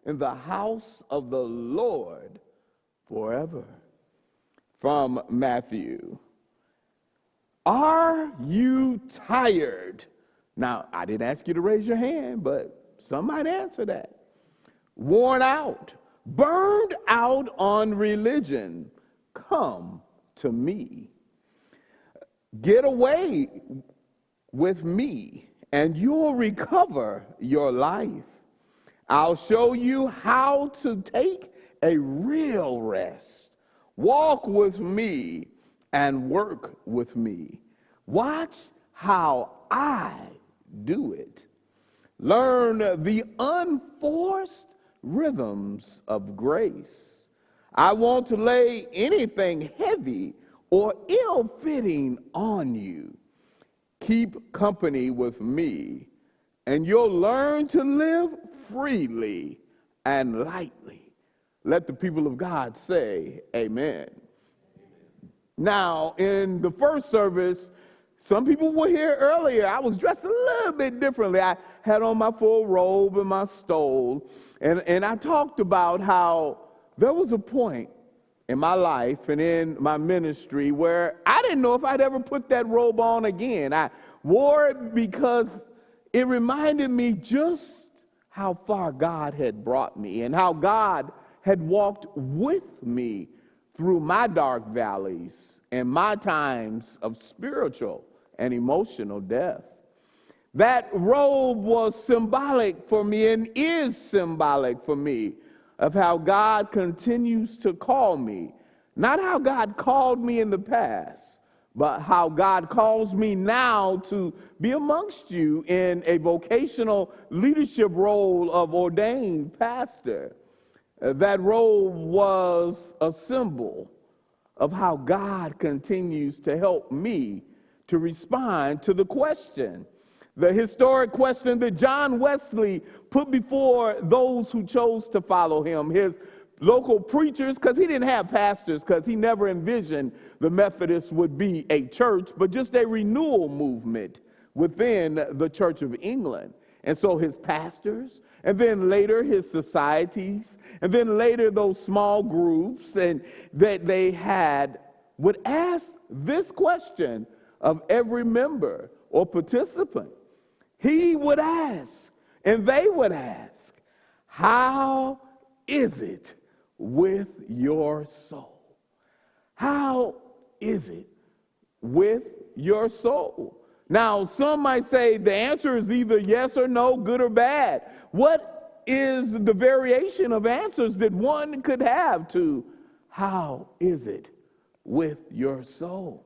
in the house of the Lord forever. From Matthew. Are you tired? Now, I didn't ask you to raise your hand, but some might answer that. Worn out, burned out on religion? Come to me. Get away with me, and you'll recover your life. I'll show you how to take a real rest. Walk with me and work with me. Watch how I do it. Learn the unforced rhythms of grace. I won't lay anything heavy or ill-fitting on you. Keep company with me, and you'll learn to live freely and lightly. Let the people of God say amen. Now, in the first service, some people were here earlier. I was dressed a little bit differently. I had on my full robe and my stole, and I talked about how there was a point in my life and in my ministry where I didn't know if I'd ever put that robe on again. I wore it because it reminded me just how far God had brought me and how God had walked with me through my dark valleys and my times of spiritual and emotional death. That robe was symbolic for me and is symbolic for me of how God continues to call me. Not how God called me in the past, but how God calls me now to be amongst you in a vocational leadership role of ordained pastor. That robe was a symbol of how God continues to help me to respond to the question, the historic question that John Wesley put before those who chose to follow him, his local preachers, because he didn't have pastors, because he never envisioned the Methodists would be a church, but just a renewal movement within the Church of England. And so his pastors, and then later his societies, and then later those small groups and that they had would ask this question of every member or participant. He would ask, and they would ask, how is it with your soul? How is it with your soul? Now, some might say the answer is either yes or no, good or bad. What is the variation of answers that one could have to how is it with your soul?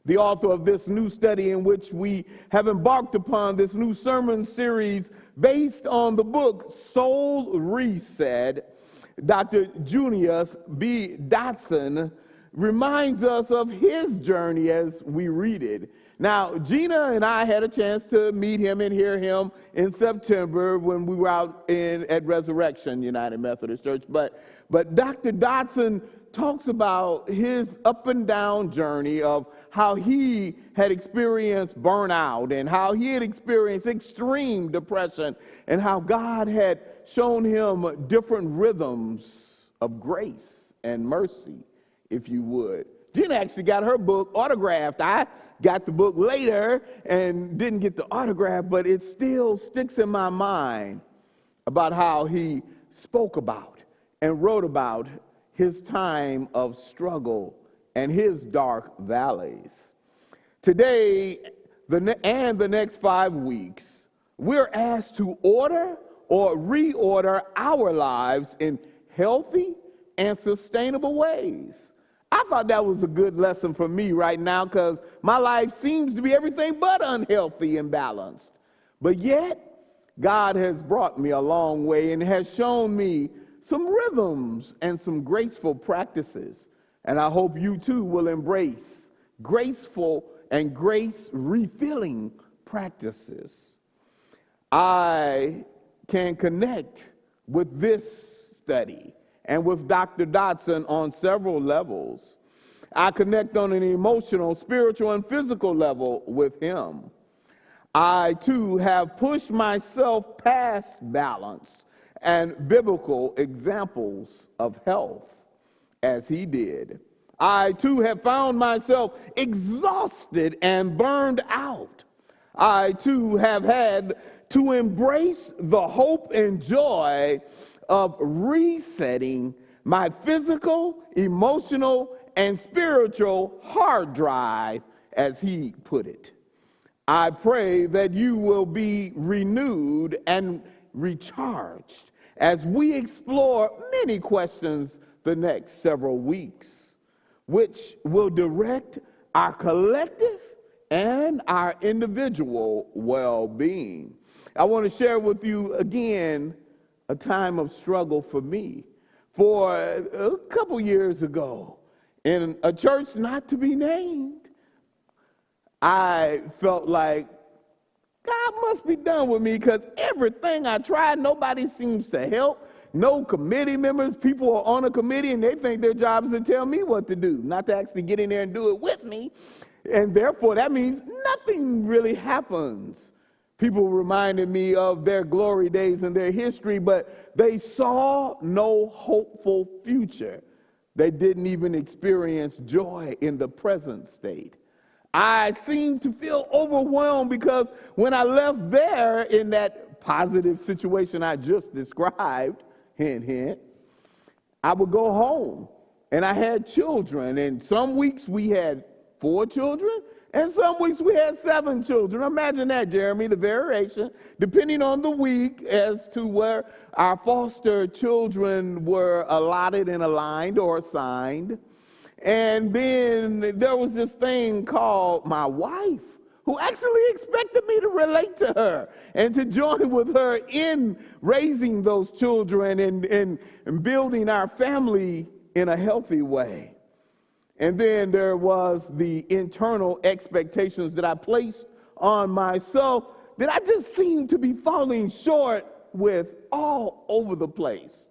The author of this new study in which we have embarked upon this new sermon series based on the book Soul Reset, Dr. Junius B. Dotson reminds us of his journey as we read it. Now, Gina and I had a chance to meet him and hear him in September when we were out at Resurrection United Methodist Church. But Dr. Dotson talks about his up and down journey of how he had experienced burnout and how he had experienced extreme depression and how God had shown him different rhythms of grace and mercy, if you would. Gina actually got her book autographed. I got the book later and didn't get the autograph, but it still sticks in my mind about how he spoke about and wrote about his time of struggle and his dark valleys. Today, and the next 5 weeks, we're asked to order or reorder our lives in healthy and sustainable ways. I thought that was a good lesson for me right now because my life seems to be everything but unhealthy and balanced. But yet, God has brought me a long way and has shown me some rhythms and some graceful practices. And I hope you too will embrace graceful and grace-refilling practices. I can connect with this study and with Dr. Dotson on several levels. I connect on an emotional, spiritual, and physical level with him. I, too, have pushed myself past balance and biblical examples of health as he did. I too have found myself exhausted and burned out. I too have had to embrace the hope and joy of resetting my physical, emotional, and spiritual hard drive, as he put it. I pray that you will be renewed and recharged as we explore many questions the next several weeks, which will direct our collective and our individual well-being. I want to share with you again a time of struggle for me. For a couple years ago, in a church not to be named, I felt like God must be done with me because everything I tried, nobody seems to help. No committee members, people are on a committee and they think their job is to tell me what to do, not to actually get in there and do it with me. And therefore, that means nothing really happens. People reminded me of their glory days and their history, but they saw no hopeful future. They didn't even experience joy in the present state. I seemed to feel overwhelmed because when I left there in that positive situation I just described, hint, hint, I would go home and I had children, and some weeks we had 4 children, and some weeks we had 7 children. Imagine that, Jeremy, the variation, depending on the week as to where our foster children were allotted and aligned or assigned. And then there was this thing called my wife, who actually expected me to relate to her and to join with her in raising those children and building our family in a healthy way. And then there was the internal expectations that I placed on myself that I just seemed to be falling short with all over the place.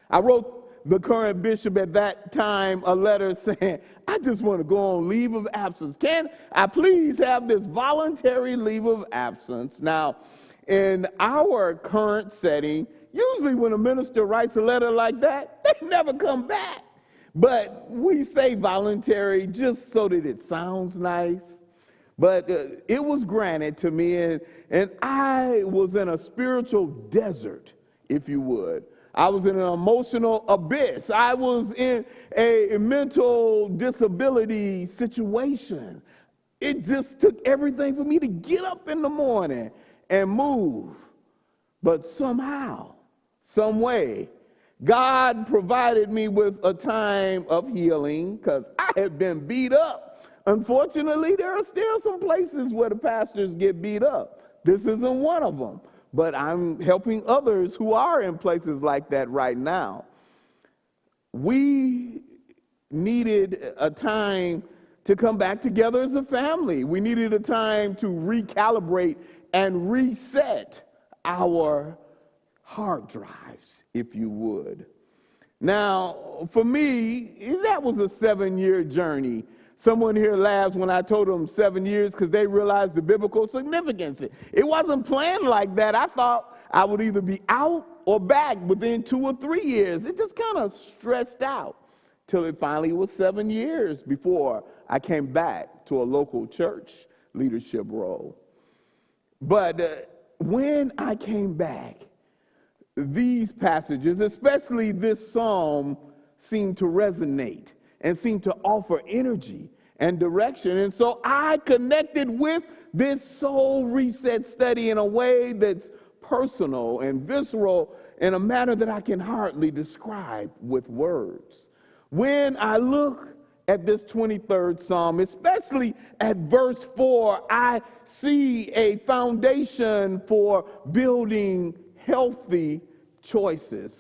I wrote the current bishop at that time a letter saying, I just want to go on leave of absence. Can I please have this voluntary leave of absence? Now, in our current setting, usually when a minister writes a letter like that, they never come back. But we say voluntary just so that it sounds nice. But it was granted to me, and I was in a spiritual desert, if you would. I was in an emotional abyss. I was in a mental disability situation. It just took everything for me to get up in the morning and move. But somehow, some way, God provided me with a time of healing because I had been beat up. Unfortunately, there are still some places where the pastors get beat up. This isn't one of them. But I'm helping others who are in places like that right now. We needed a time to come back together as a family. We needed a time to recalibrate and reset our hard drives, if you would. Now, for me, that was a 7-year journey. Someone here laughs when I told them 7 years because they realized the biblical significance. It wasn't planned like that. I thought I would either be out or back within 2 or 3 years. It just kind of stretched out till it finally was 7 years before I came back to a local church leadership role. But when I came back, these passages, especially this psalm, seemed to resonate and seemed to offer energy and direction. And so I connected with this soul reset study in a way that's personal and visceral in a manner that I can hardly describe with words. When I look at this 23rd Psalm, especially at verse 4, I see a foundation for building healthy choices.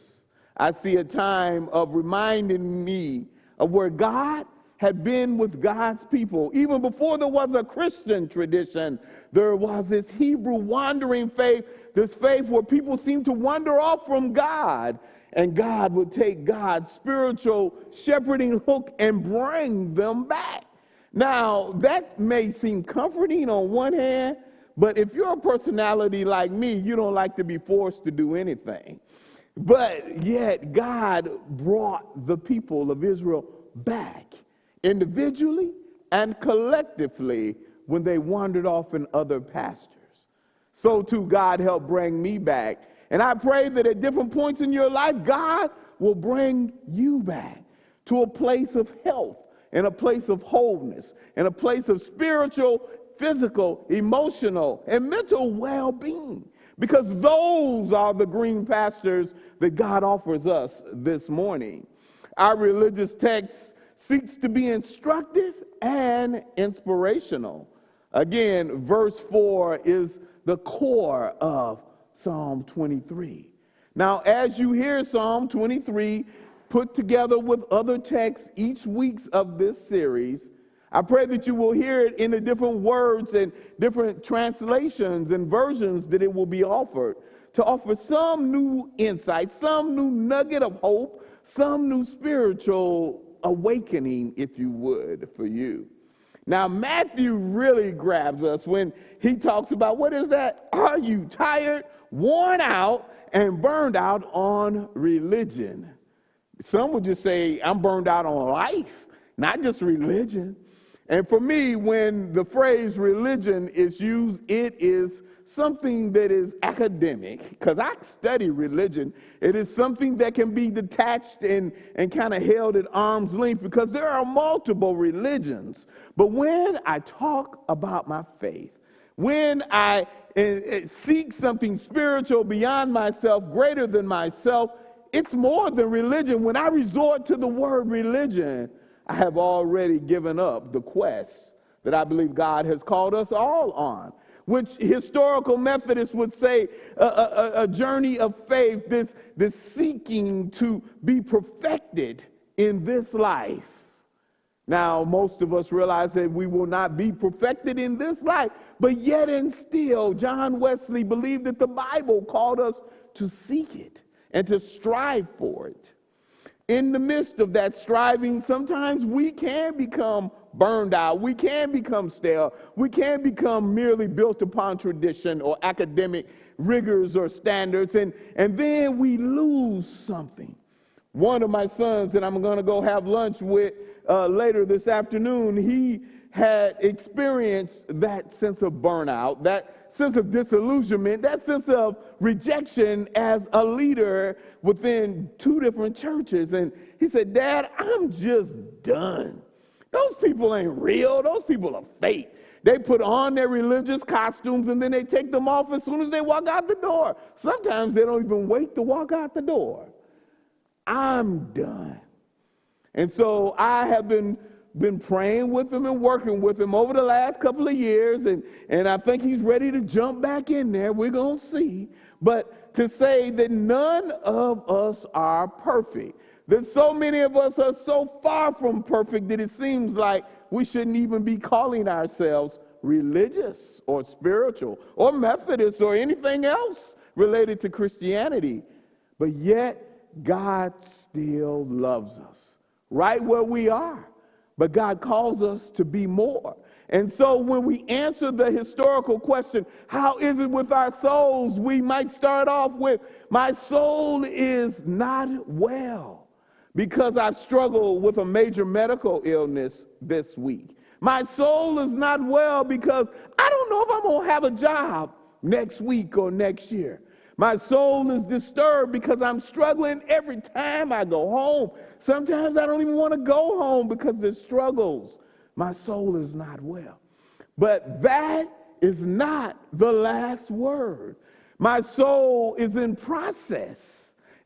I see a time of reminding me of where God had been with God's people. Even before there was a Christian tradition, there was this Hebrew wandering faith, this faith where people seemed to wander off from God, and God would take God's spiritual shepherding hook and bring them back. Now, that may seem comforting on one hand, but if you're a personality like me, you don't like to be forced to do anything. But yet God brought the people of Israel back individually and collectively when they wandered off in other pastures. So too God helped bring me back. And I pray that at different points in your life, God will bring you back to a place of health and a place of wholeness and a place of spiritual, physical, emotional, and mental well-being. Because those are the green pastures that God offers us this morning. Our religious text seeks to be instructive and inspirational. Again, verse 4 is the core of Psalm 23. Now, as you hear Psalm 23 put together with other texts each week of this series, I pray that you will hear it in the different words and different translations and versions that it will be offered, to offer some new insight, some new nugget of hope, some new spiritual awakening, if you would, for you. Now, Matthew really grabs us when he talks about, what is that? Are you tired, worn out, and burned out on religion? Some would just say, I'm burned out on life, not just religion. And for me, when the phrase religion is used, it is something that is academic, because I study religion. It is something that can be detached and kind of held at arm's length, because there are multiple religions. But when I talk about my faith, when I seek something spiritual beyond myself, greater than myself, it's more than religion. When I resort to the word religion, I have already given up the quest that I believe God has called us all on, which historical Methodists would say a journey of faith, this seeking to be perfected in this life. Now, most of us realize that we will not be perfected in this life, but yet and still, John Wesley believed that the Bible called us to seek it and to strive for it. In the midst of that striving, sometimes we can become burned out. We can become stale. We can become merely built upon tradition or academic rigors or standards, and then we lose something. One of my sons that I'm going to go have lunch with later this afternoon, he had experienced that sense of burnout, that sense of disillusionment, that sense of rejection as a leader within two different churches. And he said, Dad, I'm just done. Those people ain't real. Those people are fake. They put on their religious costumes and then they take them off as soon as they walk out the door. Sometimes they don't even wait to walk out the door. I'm done. And so I have been praying with him and working with him over the last couple of years, and I think he's ready to jump back in there. We're going to see. But to say that none of us are perfect, that so many of us are so far from perfect that it seems like we shouldn't even be calling ourselves religious or spiritual or Methodist or anything else related to Christianity. But yet, God still loves us right where we are. But God calls us to be more. And so when we answer the historical question, how is it with our souls? We might start off with, my soul is not well because I've struggled with a major medical illness this week. My soul is not well because I don't know if I'm going to have a job next week or next year. My soul is disturbed because I'm struggling every time I go home. Sometimes I don't even want to go home because there's struggles. My soul is not well. But that is not the last word. My soul is in process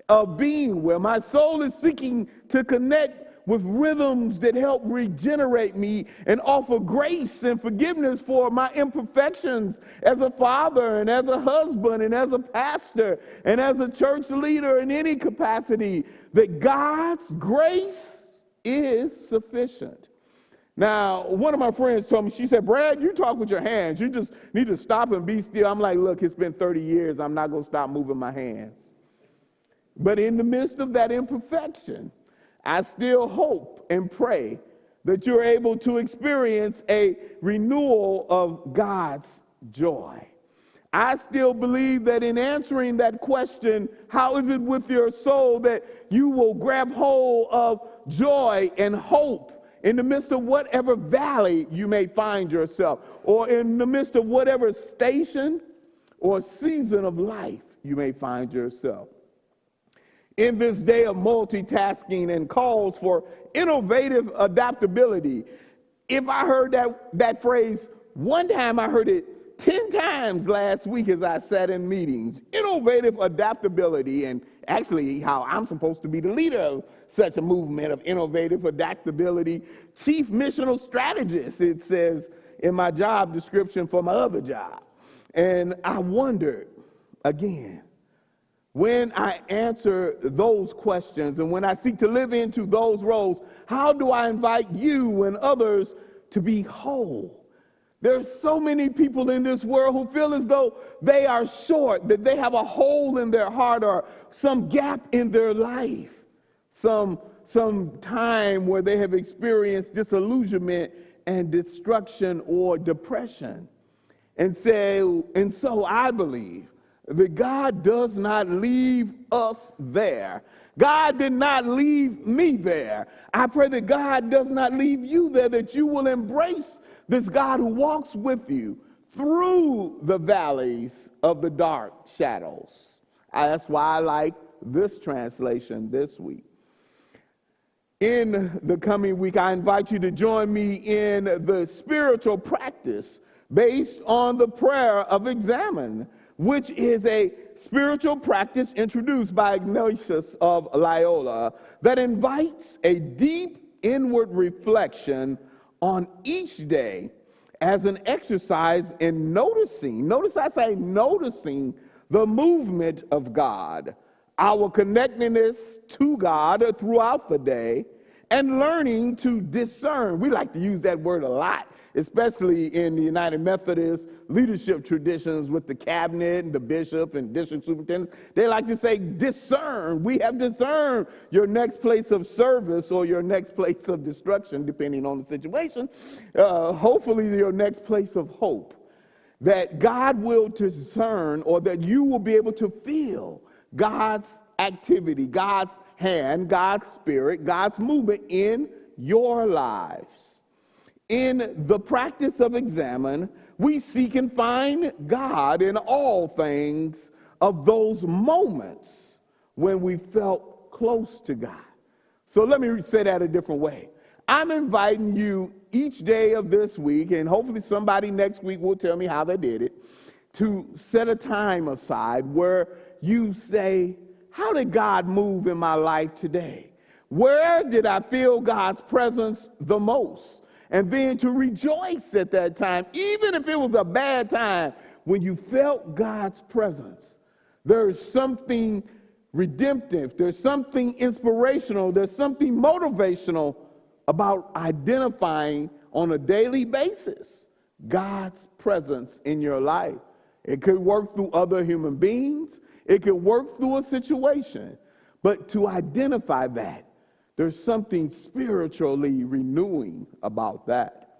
of being well. My soul is seeking to connect with rhythms that help regenerate me and offer grace and forgiveness for my imperfections as a father and as a husband and as a pastor and as a church leader in any capacity, that God's grace is sufficient. Now, one of my friends told me, she said, Brad, you talk with your hands. You just need to stop and be still. I'm like, look, it's been 30 years. I'm not going to stop moving my hands. But in the midst of that imperfection, I still hope and pray that you're able to experience a renewal of God's joy. I still believe that in answering that question, how is it with your soul, that you will grab hold of joy and hope in the midst of whatever valley you may find yourself, or in the midst of whatever station or season of life you may find yourself. In this day of multitasking and calls for innovative adaptability, if I heard that phrase one time, I heard it 10 times last week as I sat in meetings. Innovative adaptability, and actually how I'm supposed to be the leader of such a movement of innovative adaptability. Chief missional strategist, it says in my job description for my other job. And I wondered, again, when I answer those questions and when I seek to live into those roles, how do I invite you and others to be whole? There's so many people in this world who feel as though they are short, that they have a hole in their heart or some gap in their life, some time where they have experienced disillusionment and destruction or depression. And so I believe that God does not leave us there. God did not leave me there. I pray that God does not leave you there, that you will embrace this God who walks with you through the valleys of the dark shadows. That's why I like this translation this week. In the coming week, I invite you to join me in the spiritual practice based on the prayer of Examen, which is a spiritual practice introduced by Ignatius of Loyola that invites a deep inward reflection on each day as an exercise in noticing, notice I say noticing, the movement of God, our connectedness to God throughout the day, and learning to discern. We like to use that word a lot, especially in the United Methodist leadership traditions with the cabinet and the bishop and district superintendents. They like to say, discern. We have discerned your next place of service or your next place of destruction, depending on the situation. Hopefully your next place of hope. That God will discern, or that you will be able to feel God's activity, God's hand, God's spirit, God's movement in your lives. In the practice of Examen, we seek and find God in all things of those moments when we felt close to God. So let me say that a different way. I'm inviting you each day of this week, and hopefully somebody next week will tell me how they did it, to set a time aside where you say, how did God move in my life today? Where did I feel God's presence the most? And then to rejoice at that time, even if it was a bad time, when you felt God's presence. There's something redemptive, there's something inspirational, there's something motivational about identifying on a daily basis God's presence in your life. It could work through other human beings, it could work through a situation, but to identify that, there's something spiritually renewing about that.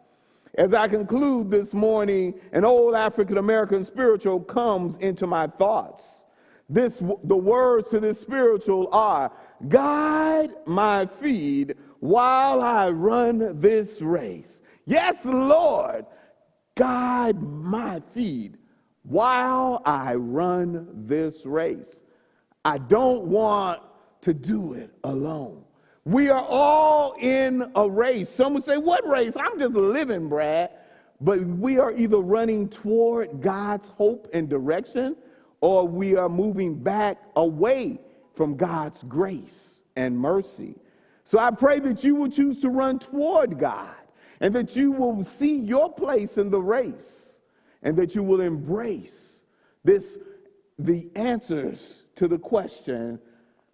As I conclude this morning, an old African-American spiritual comes into my thoughts. The words to this spiritual are, guide my feet while I run this race. Yes, Lord, guide my feet while I run this race. I don't want to do it alone. We are all in a race. Some would say, what race? I'm just living, Brad. But we are either running toward God's hope and direction, or we are moving back away from God's grace and mercy. So I pray that you will choose to run toward God, and that you will see your place in the race, and that you will embrace the answers to the question,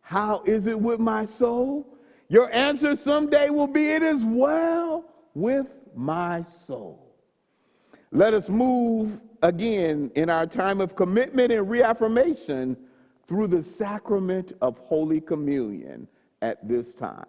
how is it with my soul? Your answer someday will be, it is well with my soul. Let us move again in our time of commitment and reaffirmation through the sacrament of Holy Communion at this time.